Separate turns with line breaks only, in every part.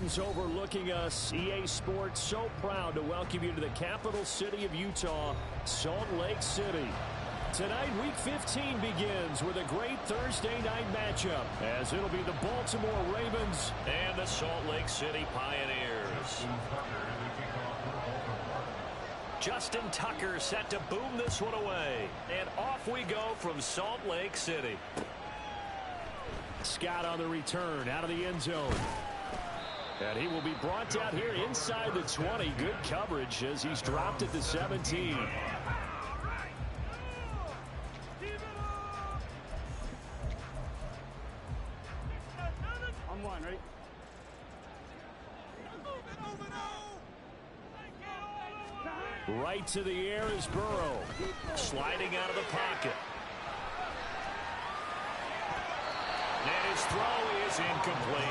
mountains overlooking us, EA Sports so proud to welcome you to the capital city of Utah, Salt Lake City. Tonight, Week 15 begins with a great Thursday night matchup, as it'll be the Baltimore Ravens and the Salt Lake City Pioneers. Justin Tucker set to boom this one away. And off we go from Salt Lake City. Scott on the return out of the end zone. And he will be brought down here inside the 20. Good coverage as he's dropped at the 17.
On one, right?
Right to the air is Burrow. Sliding out of the pocket. And his throw is incomplete.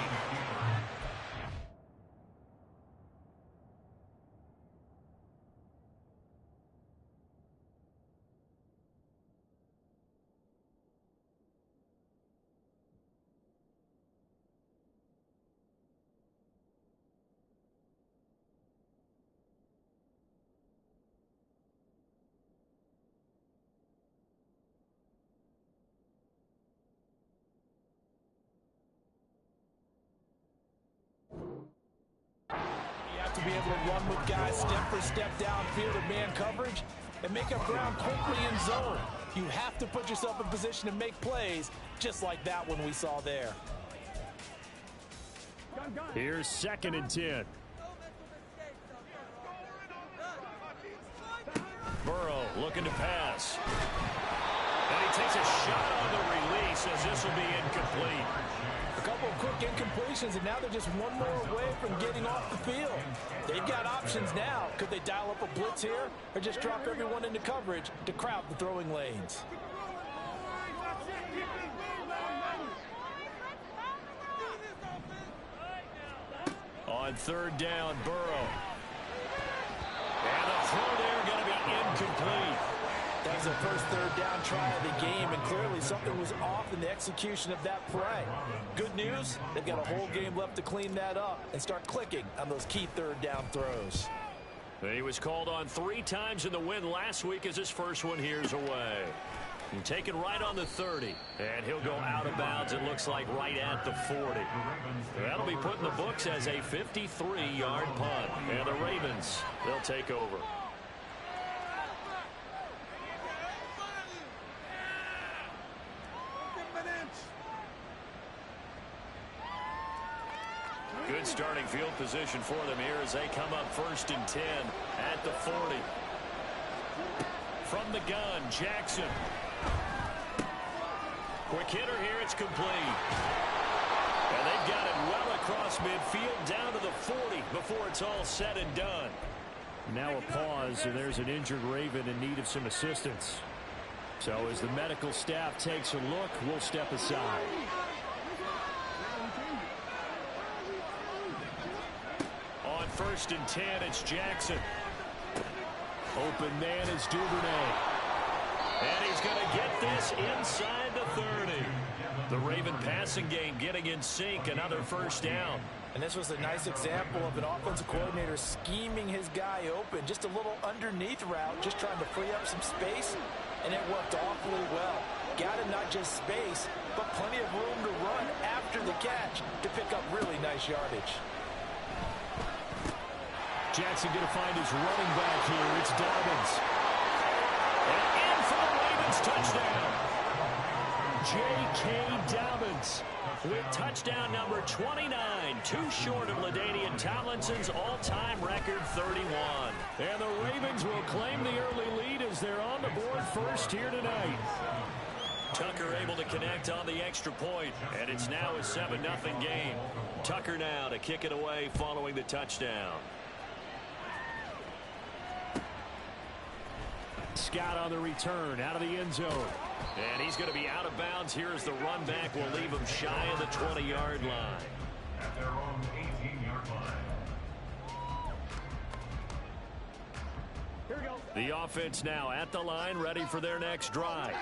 To be able to run with guys step for step downfield in man coverage and make up ground quickly in zone. You have to put yourself in position to make plays just like that one we saw there.
Here's 2nd and 10. Burrow looking to pass. And he takes a shot on the release as this will be incomplete.
A couple of quick incompletions, and now they're just one more away from getting off the field. They've got options now. Could they dial up a blitz here or just drop everyone into coverage to crowd the throwing lanes?
On 3rd down, Burrow. And the throw there going to be incomplete.
That was the first 3rd down try of the game, and clearly something was off in the execution of that play. Good news, they've got a whole game left to clean that up and start clicking on those key 3rd down throws.
He was called on 3 times in the win last week as his first one here's away. And taken right on the 30, and he'll go out of bounds, it looks like, right at the 40. That'll be put in the books as a 53-yard punt. And the Ravens, they'll take over. Good starting field position for them here as they come up 1st and 10 at the 40. From the gun, Jackson. Quick hitter here, it's complete. And they've got it well across midfield down to the 40 before it's all said and done. Now a pause, and there's an injured Raven in need of some assistance. So as the medical staff takes a look, we'll step aside. On 1st and 10, it's Jackson. Open man is Duvernay. And he's going to get this inside the 30. The Raven passing game getting in sync, another 1st down.
And this was a nice example of an offensive coordinator scheming his guy open. Just a little underneath route, just trying to free up some space, and it worked awfully well. Got him not just space, but plenty of room to run after the catch to pick up really nice yardage.
Jackson going to find his running back here. It's Dobbins. And in for the Ravens touchdown. J.K. Dobbins with touchdown number 29. Too short of LaDainian Tomlinson's all-time record 31. And the Ravens will claim the early lead as they're on the board first here tonight. Tucker able to connect on the extra point, and it's now a 7-0 game. Tucker now to kick it away following the touchdown. Scott on the return out of the end zone. And he's going to be out of bounds here as the run back will leave him shy of the 20-yard line.
At their own 18-yard line.
Here we go. The offense now at the line, ready for their next drive.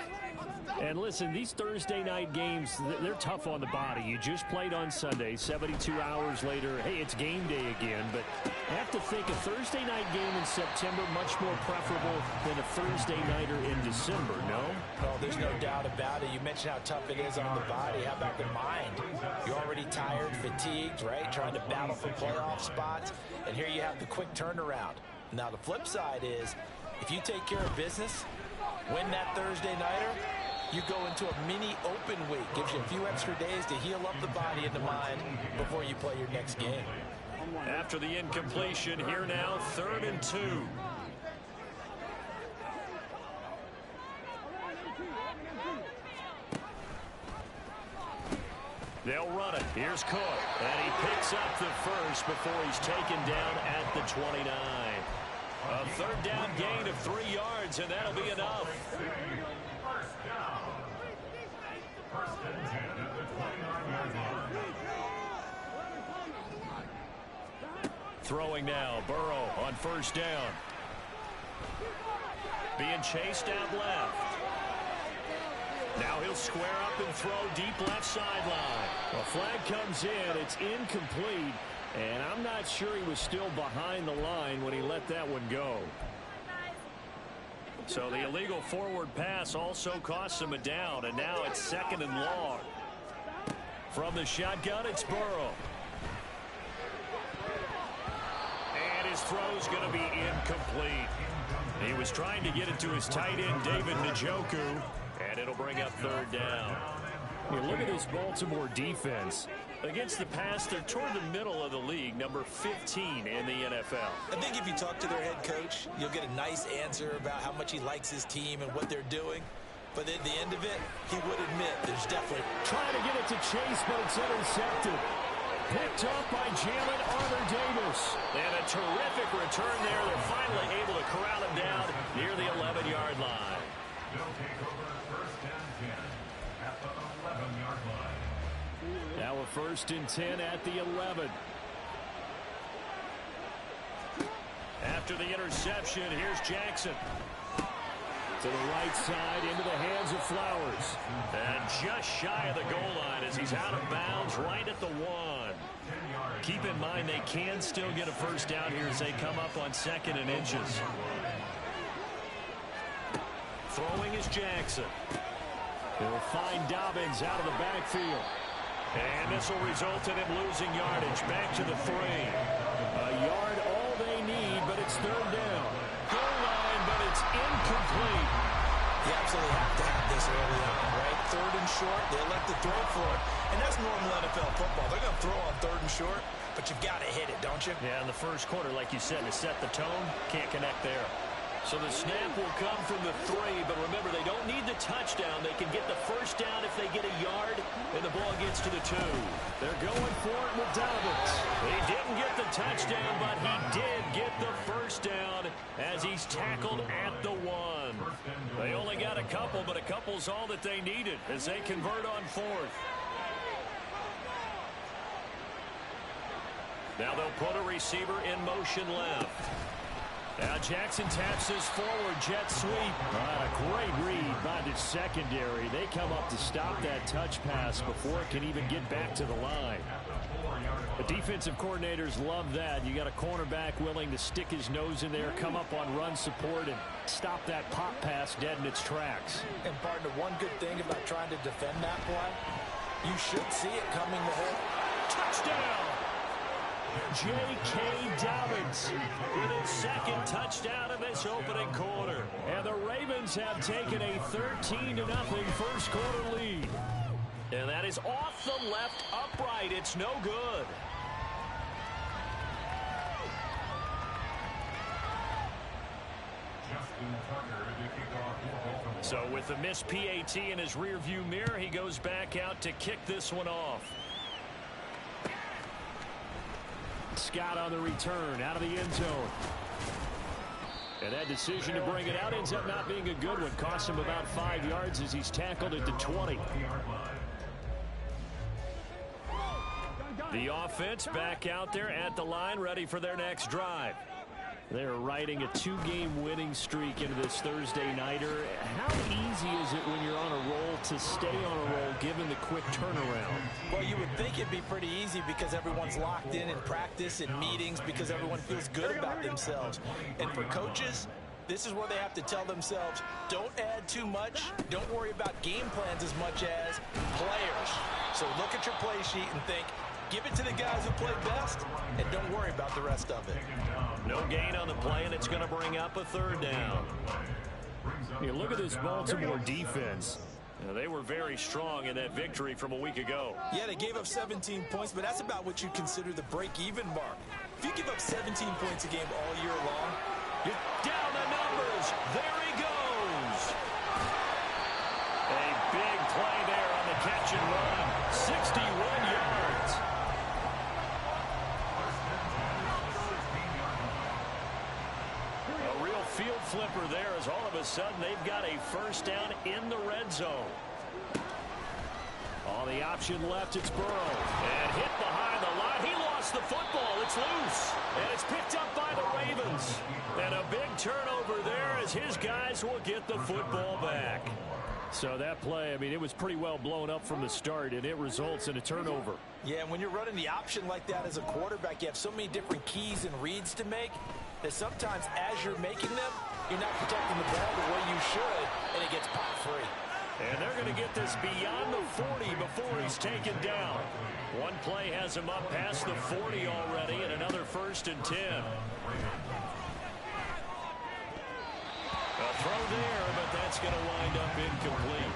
And listen, these Thursday night games, they're tough on the body. You just played on Sunday, 72 hours later, hey, it's game day again. But I have to think a Thursday night game in September much more preferable than a Thursday nighter in December, no?
Well, there's no doubt about it. You mentioned how tough it is on the body. How about the mind? You're already tired, fatigued, right? Trying to battle for playoff spots. And here you have the quick turnaround. Now, the flip side is, if you take care of business, win that Thursday nighter, you go into a mini open week. Gives you a few extra days to heal up the body and the mind before you play your next game.
After the incompletion, here now, 3rd and 2. They'll run it. Here's Cook. And he picks up the first before he's taken down at the 29. A 3rd down gain of 3 yards, and that'll be enough.
First down. 1st and 10 at the 29-yard line.
Throwing now, Burrow on 1st down. Being chased out left. Now he'll square up and throw deep left sideline. Well, flag comes in. It's incomplete. And I'm not sure he was still behind the line when he let that one go. So the illegal forward pass also costs him a down. And now it's 2nd and long. From the shotgun, it's Burrow. And his throw's going to be incomplete. He was trying to get it to his tight end, David Njoku. And it'll bring up 3rd down. You look at this Baltimore defense. Against the pass, they're toward the middle of the league, number 15 in the NFL.
I think if you talk to their head coach, you'll get a nice answer about how much he likes his team and what they're doing. But at the end of it, he would admit there's definitely...
Trying to get it to Chase, but it's intercepted. Picked up by Jalen Armour-Davis. And a terrific return there. They're finally able to corral him down near the 11-yard line.
They'll take over 1st and 10 at the 11-yard line.
Now a 1st and 10 at the 11. After the interception, here's Jackson. To the right side, into the hands of Flowers. And just shy of the goal line as he's out of bounds right at the 1. Keep in mind they can still get a 1st down here as they come up on 2nd and inches. Throwing is Jackson. He'll find Dobbins out of the backfield. And this will result in him losing yardage. Back to the 3. A yard all they need, but it's 3rd down. Goal line, but it's incomplete.
You absolutely have to have this early on, right? 3rd and short, they elect to throw for it. And that's normal NFL football. They're going to throw on 3rd and short, but you've got to hit it, don't you?
Yeah, in the first quarter, like you said, to set the tone, can't connect there. So the snap will come from the 3, but remember, they don't need the touchdown. They can get the 1st down if they get a yard, and the ball gets to the 2. They're going for it with Dobbins. He didn't get the touchdown, but he did get the 1st down as he's tackled at the 1. They only got a couple, but a couple's all that they needed as they convert on 4th. Now they'll put a receiver in motion left. Now Jackson taps his forward jet sweep. A great read by the secondary. They come up to stop that touch pass before it can even get back to the line. The defensive coordinators love that. You got a cornerback willing to stick his nose in there, come up on run support, and stop that pop pass dead in its tracks.
And partner, one good thing about trying to defend that play, you should see it coming the whole
touchdown. J.K. Dobbins with his 2nd touchdown of this opening quarter. And the Ravens have taken a 13-0 first quarter lead. And that is off the left upright. It's no good. So with the missed PAT in his rearview mirror, he goes back out to kick this one off. Scott on the return, out of the end zone. And that decision to bring it out ends up not being a good one. Cost him about 5 yards as he's tackled at the 20. The offense back out there at the line, ready for their next drive. They're riding a 2-game winning streak into this Thursday nighter. How easy is it when you're on a roll to stay on a roll given the quick turnaround?
Well, you would think it'd be pretty easy because everyone's locked in practice and meetings because everyone feels good about themselves. And for coaches, this is where they have to tell themselves, don't add too much. Don't worry about game plans as much as players. So look at your play sheet and think, give it to the guys who play best, and don't worry about the rest of it.
No gain on the play, and it's going to bring up a third down. You look at this Baltimore defense. They were very strong in that victory from a week ago.
Yeah, they gave up 17 points, but that's about what you consider the break-even mark. If you give up 17 points a game all year long,
you're down the numbers. There he goes. A big play there on the catch and run. 61 yards. A real field flipper there as all of a sudden they've got a first down in the red zone. On the option left, it's Burrow. And hit behind the line. He lost the football. It's loose. And it's picked up by the Ravens. And a big turnover there as his guys will get the football back. So that play, I mean, it was pretty well blown up from the start, and it results in a turnover.
Yeah, and when you're running the option like that as a quarterback, you have so many different keys and reads to make that sometimes as you're making them, you're not protecting the ball the way you should, and it gets popped free.
And they're going to get this beyond the 40 before he's taken down. One play has him up past the 40 already, and another 1st and 10. A throw there, but that's going to wind up incomplete.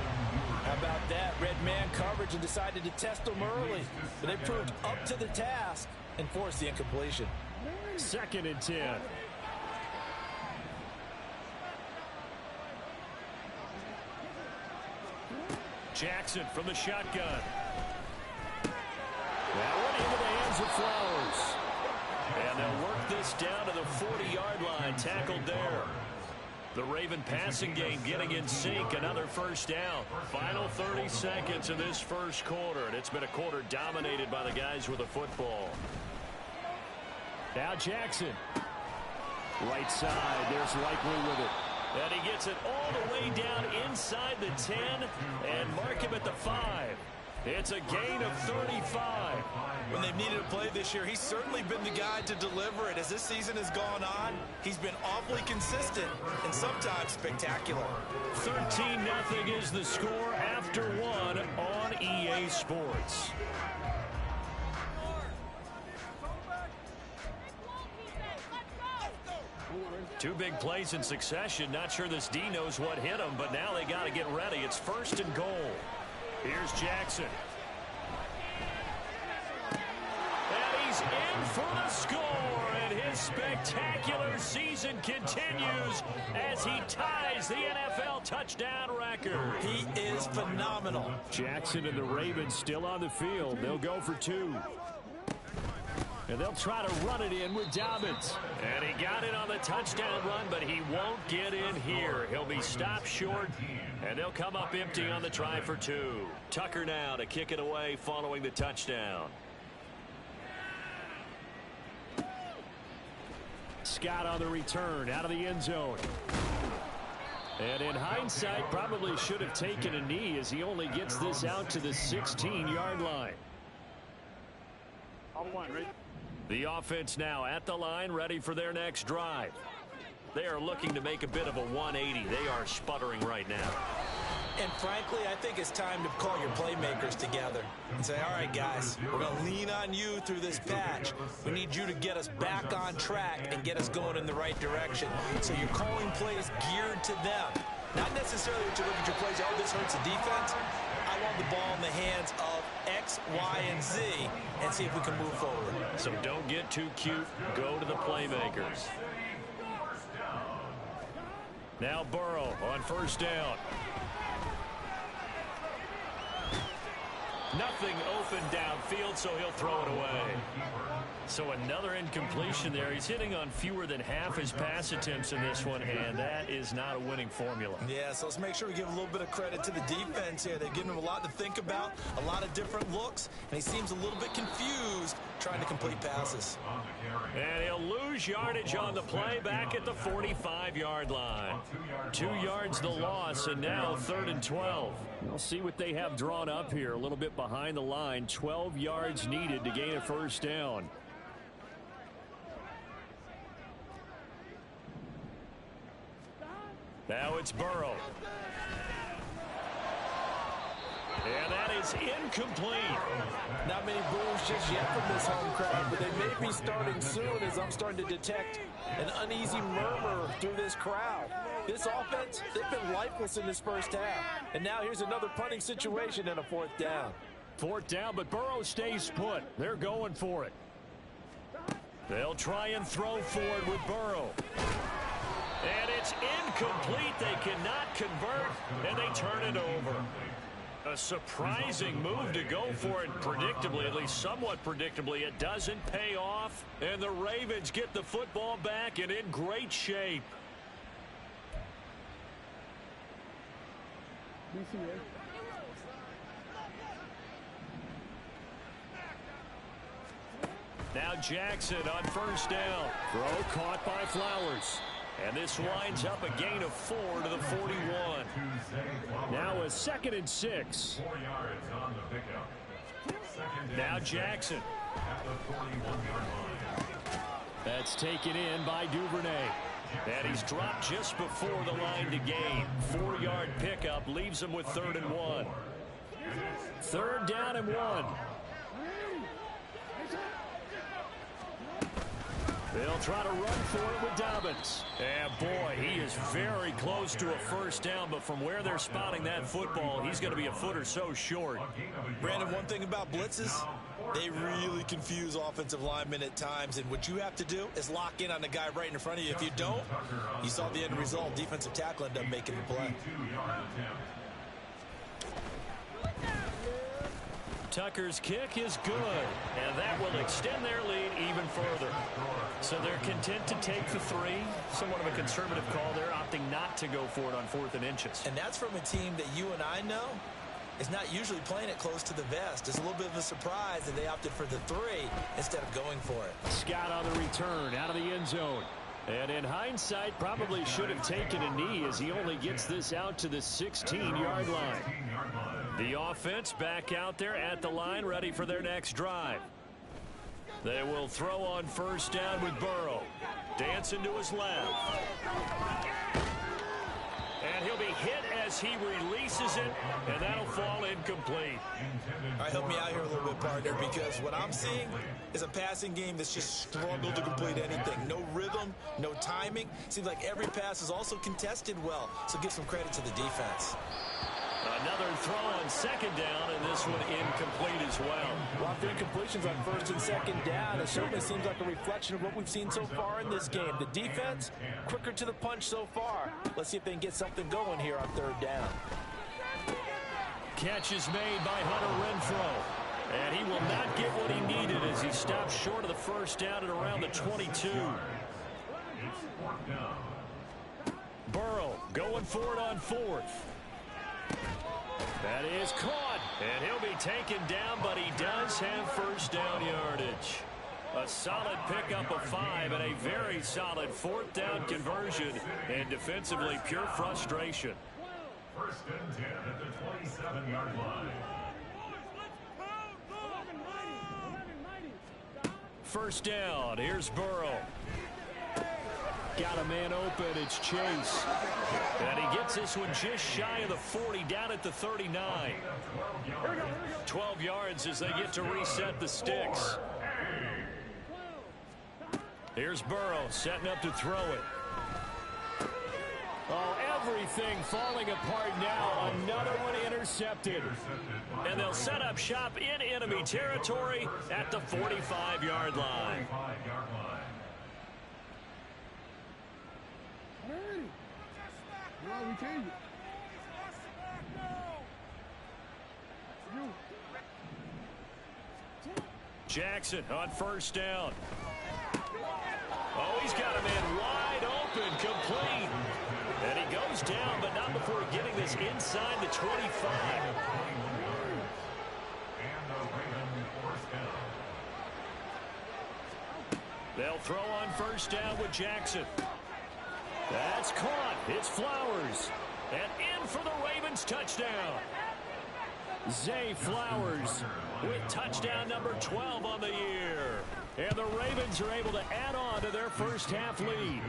How about that? Red man coverage and decided to test them early. But they proved up to the task and forced the incompletion.
2nd and 10. Jackson from the shotgun. That one into the hands of Flowers. And they'll work this down to the 40-yard line. Tackled there. The Raven passing game getting in sync. Another first down. Final 30 seconds of this first quarter. And it's been a quarter dominated by the guys with the football. Now Jackson. Right side. There's Likely with it. And he gets it all the way down inside the 10 and mark him at the 5. It's a gain of 35.
When they've needed a play this year, he's certainly been the guy to deliver it. As this season has gone on, he's been awfully consistent and sometimes spectacular.
13-0 is the score after 1 on EA Sports. Two big plays in succession. Not sure this D knows what hit him, but now they got to get ready. It's 1st and goal. Here's Jackson. And he's in for the score. And his spectacular season continues as he ties the NFL touchdown record.
He is phenomenal.
Jackson and the Ravens still on the field. They'll go for 2. And they'll try to run it in with Dobbins. And he got it on the touchdown run, but he won't get in here. He'll be stopped short, and they'll come up empty on the try for 2. Tucker now to kick it away following the touchdown. Scott on the return out of the end zone. And in hindsight, probably should have taken a knee as he only gets this out to the 16-yard line. The offense now at the line, ready for their next drive. They are looking to make a bit of a 180. They are sputtering right now.
And frankly, I think it's time to call your playmakers together and say, all right, guys, we're going to lean on you through this patch. We need you to get us back on track and get us going in the right direction. So you're calling plays geared to them. Not necessarily that you look at your plays, oh, this hurts the defense. I want the ball in the hands of X, Y, and Z and see if we can move forward.
So don't get too cute. Go to the playmakers. Now Burrow on 1st down. Nothing open downfield, so he'll throw it away. So another incompletion there. He's hitting on fewer than half his pass attempts in this one, and that is not a winning formula.
Yeah, so let's make sure we give a little bit of credit to the defense here. They've given him a lot to think about, a lot of different looks, and he seems a little bit confused trying to complete passes.
And he'll lose yardage on the play back at the 45-yard line. 2 yards the loss, and now 3rd and 12. We'll see what they have drawn up here. A little bit behind the line. 12 yards needed to gain a first down. Now it's Burrow. And that is incomplete.
Not many boos just yet from this home crowd, but they may be starting soon as I'm starting to detect an uneasy murmur through this crowd. This offense, they've been lifeless in this first half. And now here's another punting situation and a 4th down.
4th down, but Burrow stays put. They're going for it. They'll try and throw forward with Burrow. And it's incomplete. They cannot convert, and they turn it over. A surprising move to go for it predictably, at least somewhat predictably. It doesn't pay off, and the Ravens get the football back and in great shape. Now Jackson on 1st down. Throw caught by Flowers. And this winds up a gain of 4 to the 41. Now a 2nd and 6.
4 yards on the pickup.
Now Jackson.
At the 41-yard line.
That's taken in by Duvernay. And he's dropped just before the line to gain. 4-yard pickup leaves him with 3rd and 1. 3rd down and 1. They'll try to run for it with Dobbins. And boy, he is very close to a first down, but from where they're spotting that football, he's going to be a foot or so short.
Brandon, one thing about blitzes, they really confuse offensive linemen at times, and what you have to do is lock in on the guy right in front of you. If you don't, you saw the end result. Defensive tackle ended up making the play.
Tucker's kick is good, and that will extend their lead even further. So they're content to take the 3. Somewhat of a conservative call. They're opting not to go for it on 4th and inches.
And that's from a team that you and I know is not usually playing it close to the vest. It's a little bit of a surprise that they opted for the 3 instead of going for it.
Scott on the return out of the end zone. And in hindsight, probably should have taken a knee as he only gets this out to the 16-yard line. The offense back out there at the line, ready for their next drive. They will throw on 1st down with Burrow. Dancing to his left. And he'll be hit as he releases it, and that'll fall incomplete.
All right, help me out here a little bit, partner, because what I'm seeing is a passing game that's just struggled to complete anything. No rhythm, no timing. Seems like every pass is also contested well, so give some credit to the defense.
Another throw on 2nd down, and this one incomplete as well.
A lot of incompletions on 1st and 2nd down. It certainly seems like a reflection of what we've seen so far in this game. The defense, quicker to the punch so far. Let's see if they can get something going here on 3rd down.
Catch is made by Hunter Renfrow. And he will not get what he needed as he stops short of the first down at around the 22. Burrow going for it on 4th. That is caught, and he'll be taken down, but he does have first down yardage. A solid pickup of 5 and a very solid 4th down conversion, and defensively pure frustration.
1st and 10 at the 27-yard line.
1st down, here's Burrow. Got a man open, it's Chase. And he gets this one just shy of the 40, down at the 39. 12 yards as they get to reset the sticks. Here's Burrow setting up to throw it. Oh, everything falling apart now. Another one intercepted. And they'll set up shop in enemy territory at the 45-yard line. Jackson on first down. Oh, he's got a man wide open, complete. And he goes down, but not before getting this inside the 25. They'll throw on first down with Jackson. That's caught. It's Flowers. And in for the Ravens touchdown. Zay Flowers with touchdown number 12 on the year. And the Ravens are able to add on to their first half lead.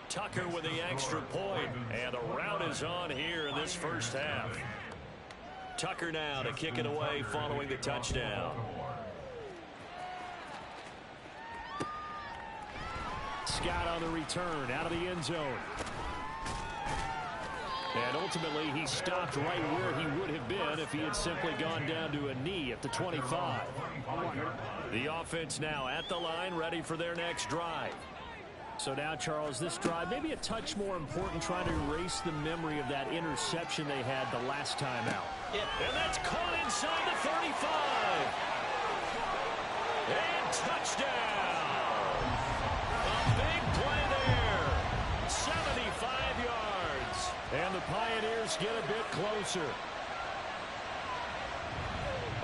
Tucker with the extra point, and the route is on here in this first half. Tucker now to kick it away following the touchdown. Scott on the return out of the end zone. And ultimately, he stopped right where he would have been if he had simply gone down to a knee at the 25. The offense now at the line, ready for their next drive. So now, Charles, this drive maybe a touch more important, trying to erase the memory of that interception they had the last time out.
Yeah.
And that's caught inside the 35. And touchdown. A big play there. 75 yards. And the Pioneers get a bit closer.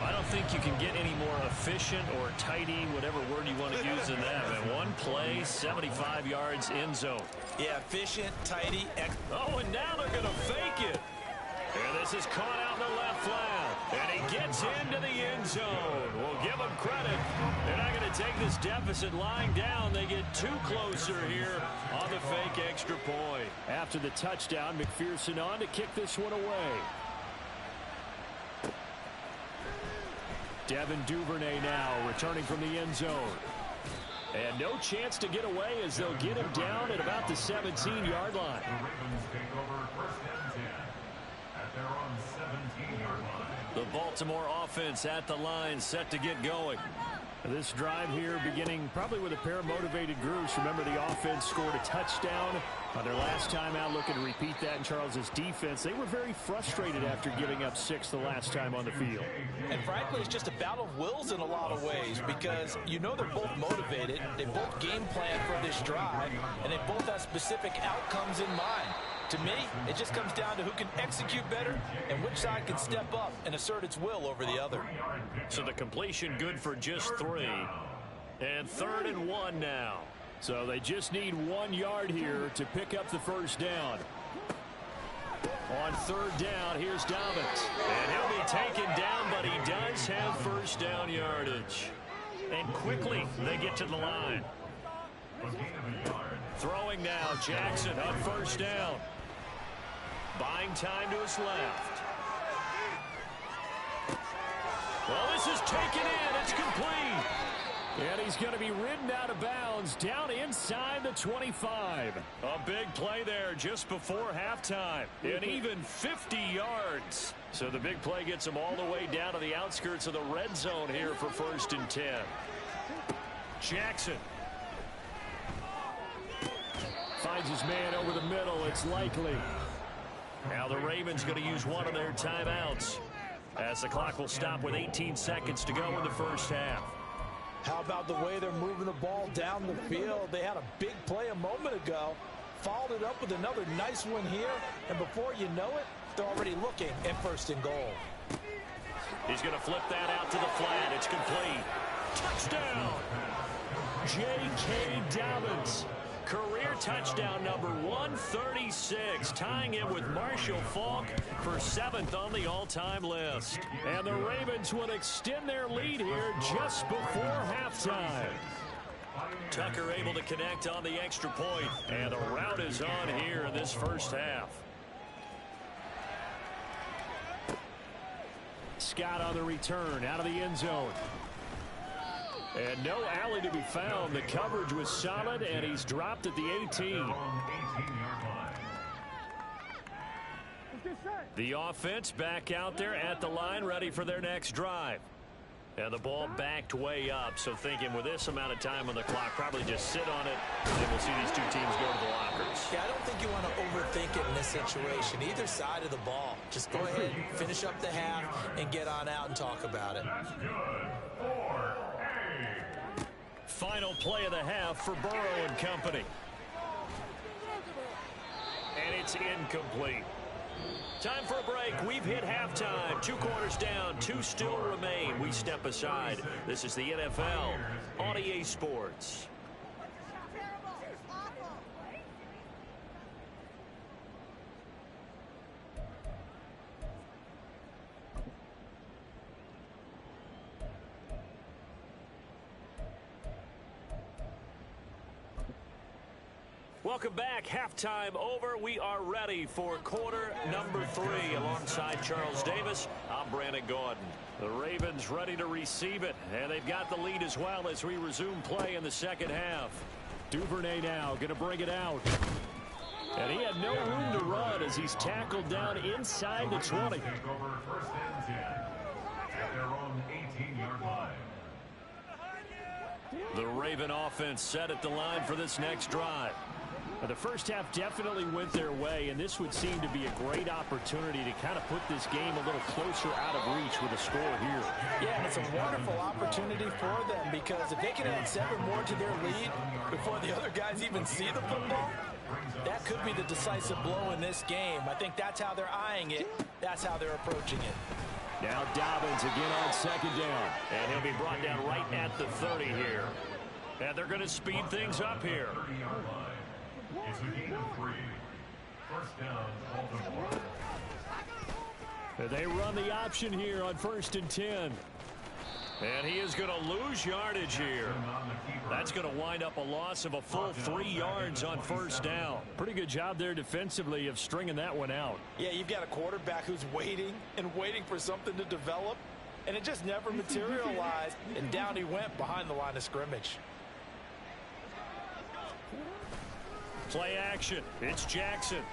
I don't think you can get any more efficient or tidy, whatever word you want to use in that. And one play, 75 yards in zone.
Yeah, efficient, tidy.
Oh, and now they're going to fake it. And this is caught out in the left flat. And he gets into the end zone. We'll give him credit. They're not going to take this deficit lying down. They get too closer here on the fake extra point. After the touchdown, McPherson on to kick this one away. Devin Duvernay now returning from the end zone. And no chance to get away as they'll get him down at about the 17-yard line.
The Ravens take over first and 10 at their own 17-yard line.
The Baltimore offense at the line, set to get going. This drive here beginning probably with a pair of motivated groups. Remember, the offense scored a touchdown on their last time out, looking to repeat that in Charles's defense. They were very frustrated after giving up 6 the last time on the field.
And frankly, it's just a battle of wills in a lot of ways, because you know they're both motivated, they both game plan for this drive, and they both have specific outcomes in mind. To me, it just comes down to who can execute better and which side can step up and assert its will over the other.
So the completion good for just 3. And 3rd and 1 now. So they just need 1 yard here to pick up the first down. On 3rd down, here's Dobbins. And he'll be taken down, but he does have first down yardage. And quickly, they get to the line. Throwing now, Jackson on first down. Buying time to his left. Well, this is taken in. It's complete. And he's going to be ridden out of bounds down inside the 25. A big play there just before halftime. And even 50 yards. So the big play gets him all the way down to the outskirts of the red zone here for 1st and 10. Jackson finds his man over the middle. It's Likely. Now the Ravens going to use one of their timeouts as the clock will stop with 18 seconds to go in the first half.
How about the way they're moving the ball down the field? They had a big play a moment ago, followed it up with another nice one here, and before you know it, they're already looking at 1st and goal.
He's going to flip that out to the flat. It's complete. Touchdown! J.K. Dobbins. Career touchdown number 136, tying him with Marshall Faulk for 7th on the all-time list. And the Ravens will extend their lead here just before halftime. Tucker able to connect on the extra point, and the route is on here in this first half. Scott on the return out of the end zone. And no alley to be found. The coverage was solid, and he's dropped at the 18. The offense back out there at the line, ready for their next drive. And the ball backed way up, so thinking with this amount of time on the clock, probably just sit on it, and we'll see these two teams go to the lockers.
Yeah, I don't think you want to overthink it in this situation. Either side of the ball. Just go ahead, finish up the half, and get on out and talk about it.
That's good. 4.
Final play of the half for Burrow and company. And it's incomplete. Time for a break. We've hit halftime. 2 quarters down. 2 still remain. We step aside. This is the NFL on EA Sports. Welcome back. Halftime over. We are ready for quarter number 3 alongside Charles Davis. I'm Brandon Gordon. The Ravens ready to receive it, and they've got the lead as well as we resume play in the second half. Duvernay now going to bring it out. And he had no room to run as he's tackled down inside the 20.
Take over first and 10 at their own 18-yard line.
The Raven offense set at the line for this next drive.
The first half definitely went their way, and this would seem to be a great opportunity to kind of put this game a little closer out of reach with a score here.
Yeah, and it's a wonderful opportunity for them because if they can add 7 more to their lead before the other guys even see the football, that could be the decisive blow in this game. I think that's how they're eyeing it. That's how they're approaching it.
Now Dobbins again on second down. And he'll be brought down right at the 30 here. And they're going to speed things up here.
30-yard line. It's a gain of 3. First down, Baltimore.
They run the option here on 1st and 10. And he is going to lose yardage here. That's going to wind up a loss of a full 3 yards on first down.
Pretty good job there defensively of stringing that one out.
Yeah, you've got a quarterback who's waiting and waiting for something to develop, and it just never materialized, and down he went behind the line of scrimmage.
Play action. It's Jackson.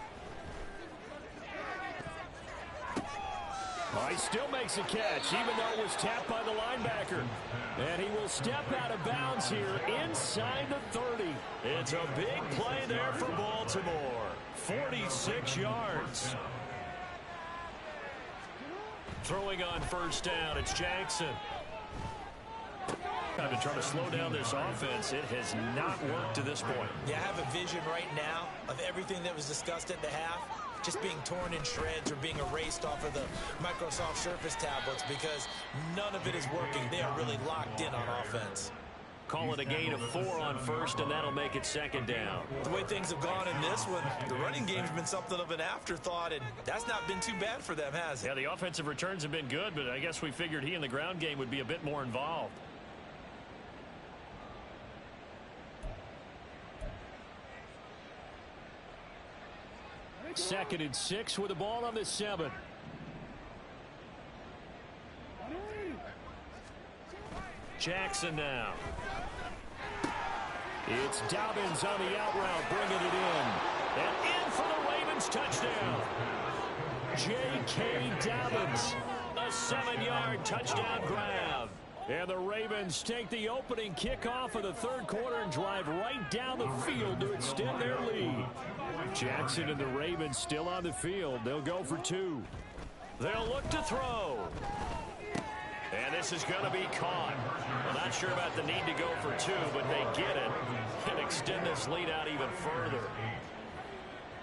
Oh, he still makes a catch, even though it was tapped by the linebacker. And he will step out of bounds here inside the 30.
It's a big play there for Baltimore. 46 yards. Throwing on first down, it's Jackson. I've been trying to slow down this offense. It has not worked to this point.
Yeah, I have a vision right now of everything that was discussed at the half just being torn in shreds or being erased off of the Microsoft Surface tablets because none of it is working. They are really locked in on offense.
Call it a gain of 4 on first, and that'll make it second down.
The way things have gone in this one, the running game's been something of an afterthought, and that's not been too bad for them, has it?
Yeah, the offensive returns have been good, but I guess we figured he in the ground game would be a bit more involved. Second and 6 with the ball on the 7.
Jackson now.
It's Dobbins on the out route, bringing it in.
And in for the Ravens touchdown.
J.K. Dobbins.
A 7-yard touchdown grab.
And the Ravens take the opening kickoff of the third quarter and drive right down the field to extend their lead. Jackson and the Ravens still on the field. They'll go for 2.
They'll look to throw. And this is going to be caught. I'm not sure about the need to go for 2, but they get it and extend this lead out even further.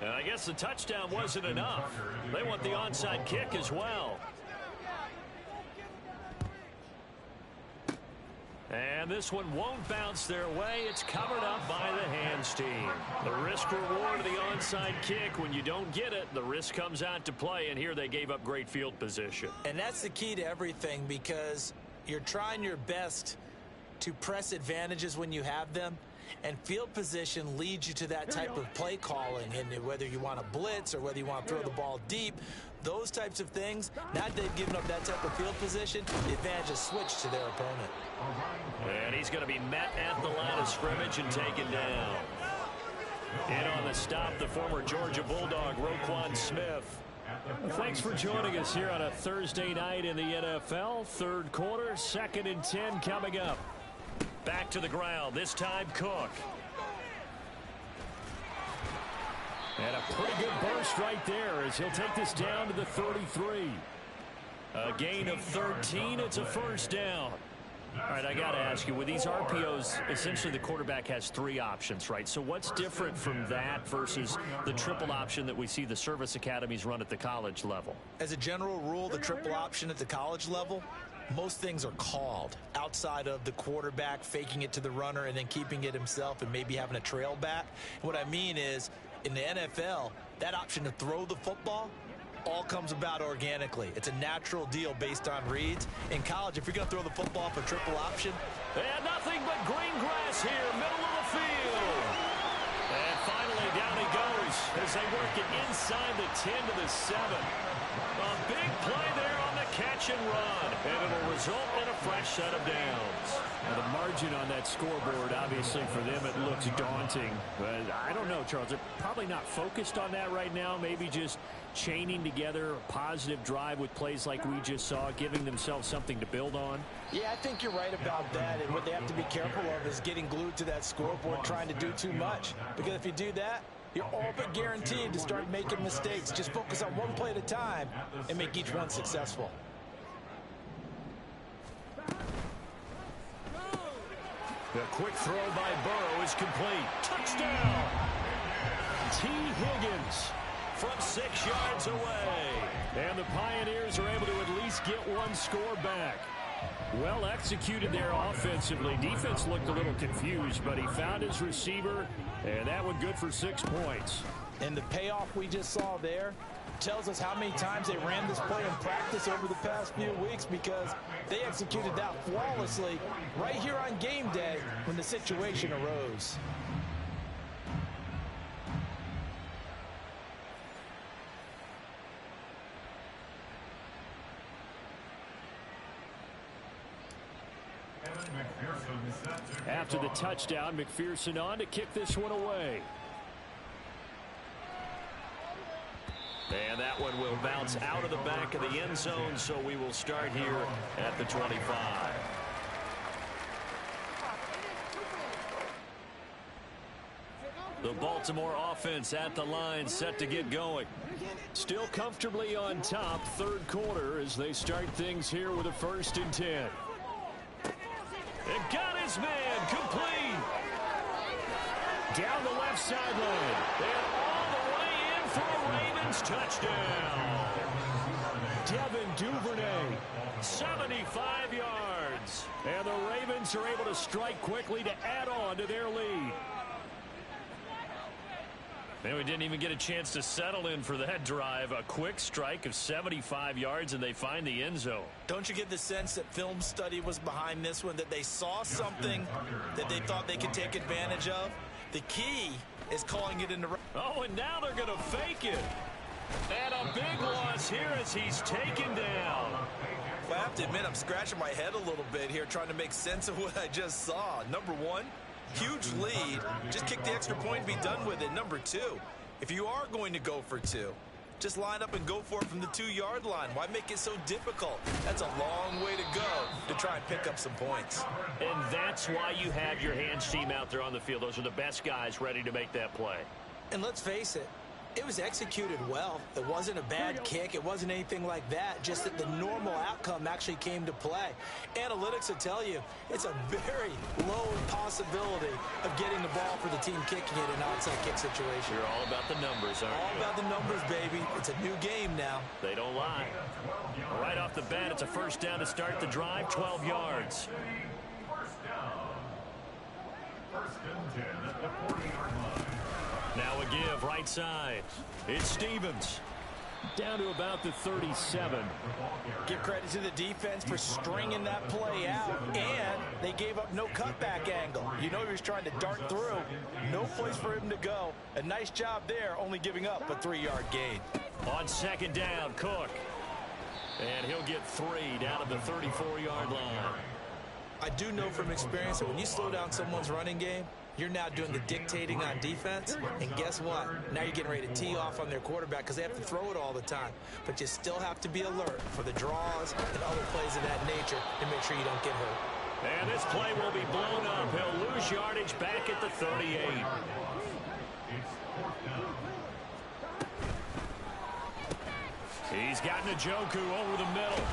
And I guess the touchdown wasn't enough. They want the onside kick as well. And this one won't bounce their way. It's covered up by the hands team. The risk reward of the onside kick. When you don't get it, the risk comes out to play, and here they gave up great field position.
And that's the key to everything because you're trying your best to press advantages when you have them, and field position leads you to that type of play calling. And whether you want to blitz or whether you want to throw the ball deep, those types of things, now that they've given up that type of field position, the advantage is switched to their opponent.
And he's going to be met at the line of scrimmage and taken down. In on the stop, the former Georgia Bulldog, Roquan Smith.
Thanks for joining us here on a Thursday night in the NFL. Third quarter, 2nd and 10 coming up.
Back to the ground, this time Cook.
And a pretty good burst right there as he'll take this down to the 33.
A gain of 13, it's a first down.
All right, I got to ask you, with these RPOs, essentially the quarterback has 3 options, right? So what's different from that versus the triple option that we see the service academies run at the college level?
As a general rule, the triple option at the college level, most things are called outside of the quarterback faking it to the runner and then keeping it himself and maybe having a trail back. What I mean is, in the NFL, that option to throw the football all comes about organically. It's a natural deal based on reads. In college, if you're going to throw the football for triple option.
And nothing but green grass here, middle of the field. And finally, down he goes as they work it inside the 10 to the 7. A big play there on the catch and run. And it'll result in a fresh set of downs.
Now, the margin on that scoreboard, obviously, for them, it looks daunting. But I don't know, Charles. They're probably not focused on that right now. Maybe just chaining together a positive drive with plays like we just saw, giving themselves something to build on.
Yeah, I think you're right about that. And what they have to be careful of is getting glued to that scoreboard, trying to do too much. Because if you do that, you're all but guaranteed to start making mistakes. Just focus on one play at a time and make each one successful.
The quick throw by Burrow is complete. Touchdown! T. Higgins from 6 yards away.
And the Pioneers are able to at least get one score back. Well executed there offensively. Defense looked a little confused, but he found his receiver, and that one good for 6 points.
And the payoff we just saw there tells us how many times they ran this play in practice over the past few weeks, because they executed that flawlessly right here on game day when the situation arose.
After the touchdown, McPherson on to kick this one away.
And that one will bounce out of the back of the end zone, so we will start here at the 25. The Baltimore offense at the line, set to get going.
Still comfortably on top, third quarter, as they start things here with a 1st and 10.
It got his man complete.
Down the left sideline.
And all the way in for a Ravens touchdown.
Devin Duvernay.
75 yards.
And the Ravens are able to strike quickly to add on to their lead.
And we didn't even get a chance to settle in for that drive. A quick strike of 75 yards, and they find the end zone.
Don't you get the sense that film study was behind this one, that they saw something that they thought they could take advantage of? The key is calling it in the...
Oh, and now they're going to fake it. And a big loss here as he's taken down.
Well, I have to admit, I'm scratching my head a little bit here trying to make sense of what I just saw. Number one, huge lead. Just kick the extra point and be done with it. Number two, if you are going to go for 2, just line up and go for it from the 2-yard line. Why make it so difficult? That's a long way to go to try and pick up some points.
And that's why you have your hands team out there on the field. Those are the best guys ready to make that play.
And let's face it, it was executed well. It wasn't a bad kick. It wasn't anything like that. Just that the normal outcome actually came to play. Analytics will tell you it's a very low possibility of getting the ball for the team kicking it in an onside kick situation.
You're all about the numbers, aren't you?
All about the numbers, baby. It's a new game now.
They don't lie. Right off the bat, it's a 1st down to start the drive, 12 yards.
1st and 10 at the 40-yard line.
Now a give right side. It's Stevens.
Down to about the 37.
Give credit to the defense for stringing that play out, and they gave up no cutback angle. You know he was trying to dart through. No place for him to go. A nice job there, only giving up a 3-yard gain.
On 2nd down, Cook. And he'll get 3 down at the 34-yard line.
I do know from experience that when you slow down someone's running game, you're now doing the dictating on defense, and guess what? Now you're getting ready to tee off on their quarterback because they have to throw it all the time. But you still have to be alert for the draws and other plays of that nature to make sure you don't get hurt.
And this play will be blown up. He'll lose yardage back at the 38. He's got Njoku over the middle.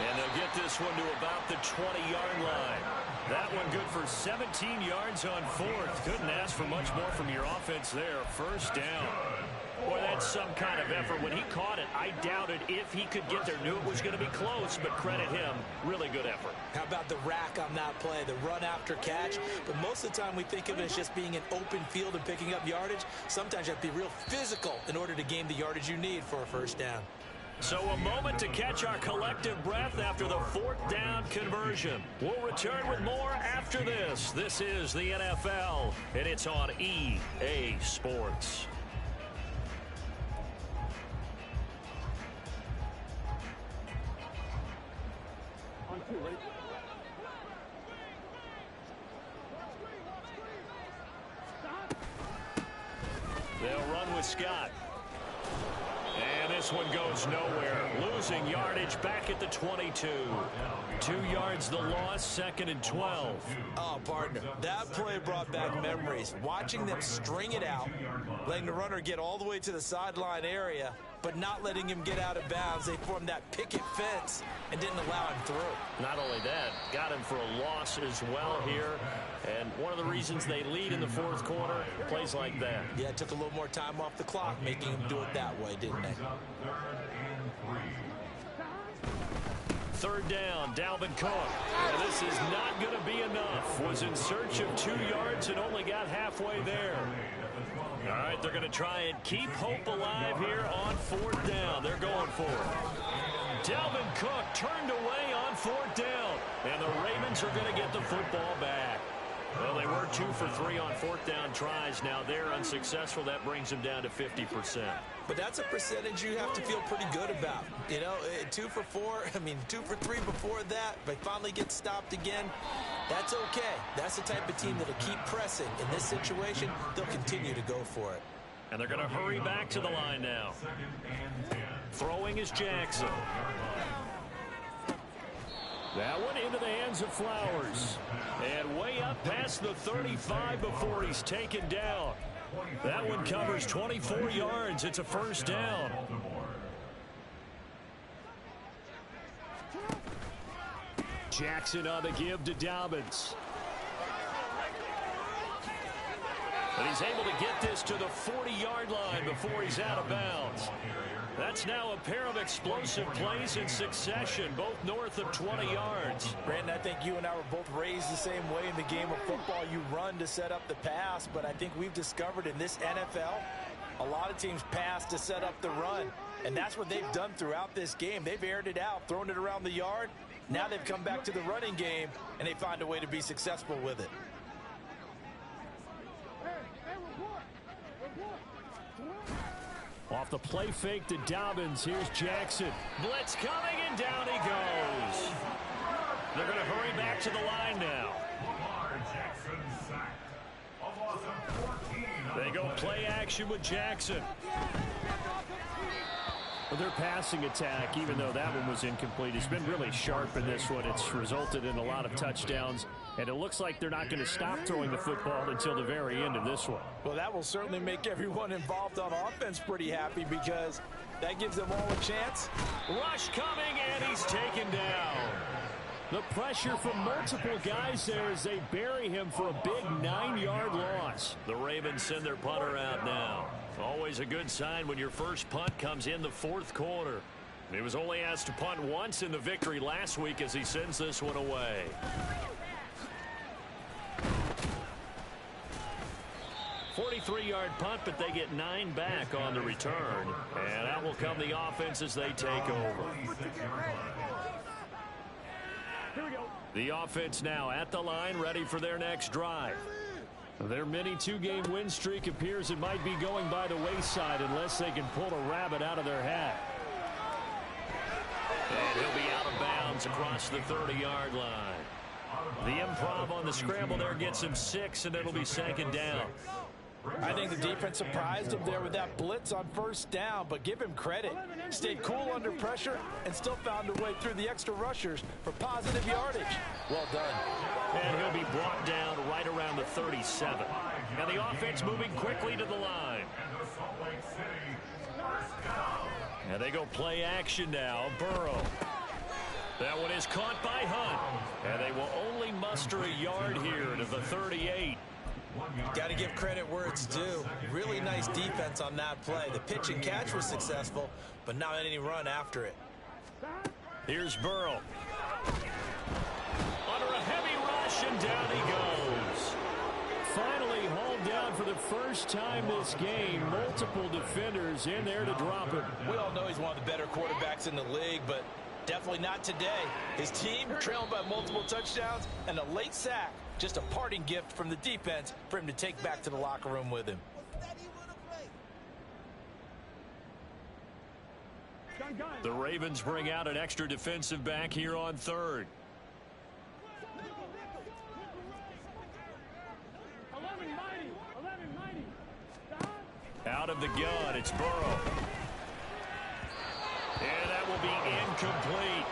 And they'll get this one to about the 20-yard line. That one good for 17 yards on fourth. Couldn't ask for much more from your offense there. First down. Boy, that's some kind of effort. When he caught it, I doubted if he could get there. Knew it was going to be close, but credit him. Really good effort.
How about the rack on that play, the run after catch? But most of the time we think of it as just being an open field and picking up yardage. Sometimes you have to be real physical in order to gain the yardage you need for a first down.
So a moment to catch our collective breath after the fourth down conversion. We'll return with more after this. This is the NFL, and it's on EA Sports. They'll run with Scott. And this one goes nowhere. Losing yardage back at the 22. 2 yards the loss, 2nd and 12.
Oh, partner, that play brought back memories. Watching them string it out, letting the runner get all the way to the sideline area, but not letting him get out of bounds. They formed that picket fence and didn't allow him through.
Not only that, got him for a loss as well here. And one of the reasons they lead in the fourth quarter, plays like that.
Yeah, it took a little more time off the clock, making him do it that way, didn't they?
Third down, Dalvin Cook. And this is not going to be enough. Was in search of 2 yards and only got halfway there. All right, they're going to try and keep hope alive here on fourth down. They're going for it. Dalvin Cook turned away on fourth down. And the Ravens are going to get the football back. Well, they were 2 for 3 on fourth down tries. Now they're unsuccessful. That brings them down to 50%.
But that's a percentage you have to feel pretty good about. You know, 2 for 3 before that. But finally get stopped again. That's okay. That's the type of team that'll keep pressing. In this situation, they'll continue to go for it.
And they're going to hurry back to the line now. Throwing is Jackson. That one into the hands of Flowers. And way up past the 35 before he's taken down. That one covers 24 yards. It's a first down. Jackson on the give to Dobbins. And he's able to get this to the 40-yard line before he's out of bounds. That's now a pair of explosive plays in succession, both north of 20 yards.
Brandon, I think you and I were both raised the same way in the game of football. You run to set up the pass, but I think we've discovered in this NFL, a lot of teams pass to set up the run. And that's what they've done throughout this game. They've aired it out, thrown it around the yard. Now they've come back to the running game, and they find a way to be successful with it.
Off the play fake to Dobbins, here's Jackson. Blitz coming, and down he goes. They're going to hurry back to the line now. They go play action with Jackson. Well, their passing attack, even though that one was incomplete, has been really sharp in this one. It's resulted in a lot of touchdowns, and it looks like they're not going to stop throwing the football until the very end of this one.
Well, that will certainly make everyone involved on offense pretty happy because that gives them all a chance.
Rush coming, and he's taken down. The pressure from multiple guys there as they bury him for a big 9-yard loss. The Ravens send their punter out now. Always a good sign when your first punt comes in the fourth quarter. He was only asked to punt once in the victory last week as he sends this one away. "43-yard punt, but they get 9 back on the return. And out will come the offense as they take over. Here we go. The offense now at the line, ready for their next drive. Their mini 2-game win streak appears it might be going by the wayside unless they can pull a rabbit out of their hat. And he'll be out of bounds across the 30-yard line. The improv on the scramble there gets him 6, and it'll be 2nd down.
I think the defense surprised him there with that blitz on first down, but give him credit. Stayed cool under pressure and still found a way through the extra rushers for positive yardage. Well done.
And he'll be brought down right around the 37. And the offense moving quickly to the line. And they go play action now. Burrow. That one is caught by Hunt. And they will only muster a yard here to the 38.
Got to give credit where it's due. Really nice defense on that play. The pitch and catch was successful, but not any run after it.
Here's Burrow. Under a heavy rush, and down he goes.
Finally hauled down for the first time this game. Multiple defenders in there to drop him.
We all know he's one of the better quarterbacks in the league, but definitely not today. His team trailing by multiple touchdowns and a late sack. Just a parting gift from the defense for him to take back to the locker room with him.
The Ravens bring out an extra defensive back here on third. Out of the gun, it's Burrow. And that will be incomplete.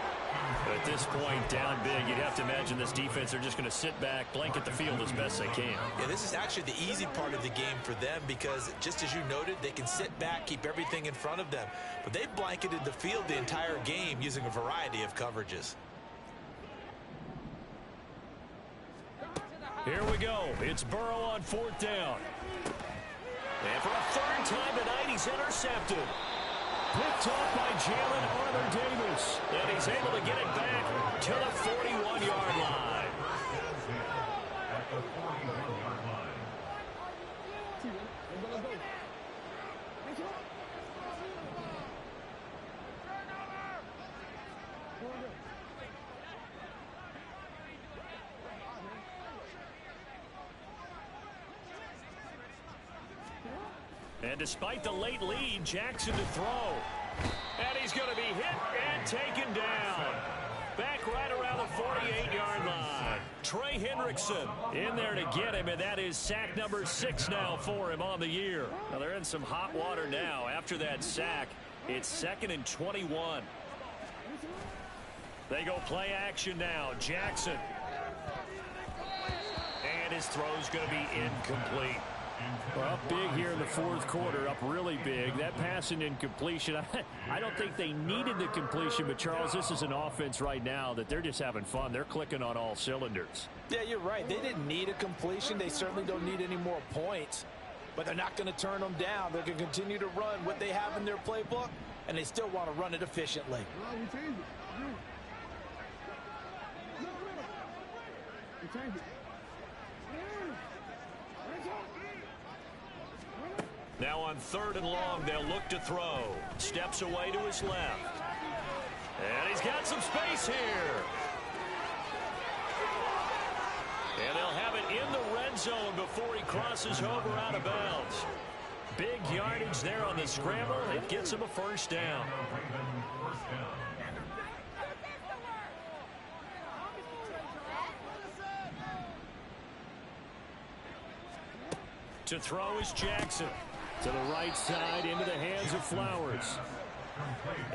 At this point, down big, you'd have to imagine this defense are just going to sit back, blanket the field as best they can.
Yeah, this is actually the easy part of the game for them because, just as you noted, they can sit back, keep everything in front of them. But they've blanketed the field the entire game using a variety of coverages.
Here we go. It's Burrow on fourth down. And for a third time tonight, he's intercepted. Picked off by Jalen Armour-Davis. And he's able to get it back to the 41-yard line.
At the 41-yard line.
And despite the late lead, Jackson to throw. And he's going to be hit and taken down. Back right around the 48-yard line. Trey Hendrickson in there to get him, and that is sack number 6 now for him on the year. Now they're in some hot water now. After that sack, it's 2nd and 21. They go play action now. Jackson. And his throw's going to be incomplete.
Well, up big here in the fourth quarter, up really big. That pass and incompletion, I don't think they needed the completion, but Charles, this is an offense right now that they're just having fun. They're clicking on all cylinders.
Yeah, you're right. They didn't need a completion. They certainly don't need any more points, but they're not going to turn them down. They're going to continue to run what they have in their playbook, and they still want to run it efficiently.
Now on 3rd and long, they'll look to throw. Steps away to his left. And he's got some space here. And they'll have it in the red zone before he crosses over out of bounds. Big yardage there on the scramble. It gets him a first down. To throw is Jackson.
To the right side, into the hands of Flowers.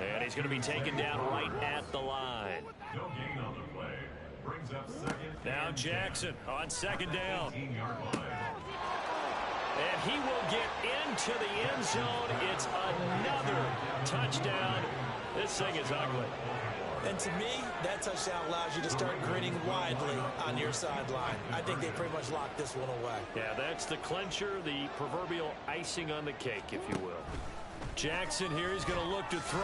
And he's going to be taken down right at the line.
No gain on the play. Brings up 2nd.
Now Jackson on 2nd down.
18-yard line.
And he will get into the end zone. It's another touchdown. This thing is ugly.
And to me, that touchdown allows you to start grinning widely on your sideline. I think they pretty much locked this one away.
Yeah, that's the clincher, the proverbial icing on the cake, if you will. Jackson here is going to look to throw.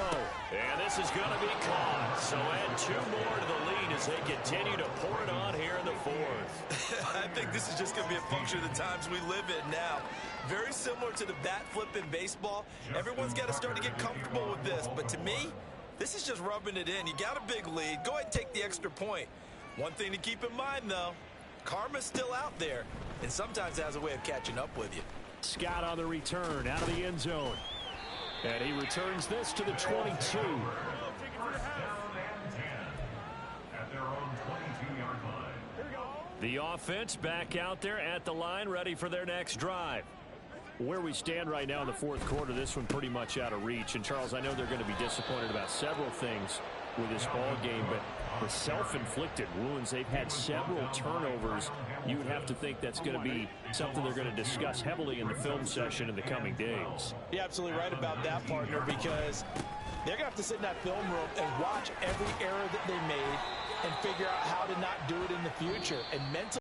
And this is going to be caught. So add 2 more to the lead as they continue to pour it on here in the 4th.
I think this is just going to be a function of the times we live in now. Very similar to the bat flip in baseball. Everyone's got to start to get comfortable with this. But to me, this is just rubbing it in. You got a big lead. Go ahead and take the extra point. One thing to keep in mind, though, karma's still out there, and sometimes it has a way of catching up with you.
Scott on the return out of the end zone. And he returns this to the 22.
First down and 10 at their own 22-yard line.
The offense back out there at the line, ready for their next drive.
Where we stand right now in the fourth quarter, this one pretty much out of reach. And, Charles, I know they're going to be disappointed about several things with this ball game, but the self-inflicted wounds, they've had several turnovers. You would have to think that's going to be something they're going to discuss heavily in the film session in the coming days.
You're absolutely right about that, partner, because They're going to have to sit in that film room and watch every error that they made and figure out how to not do it in the future. And mentally,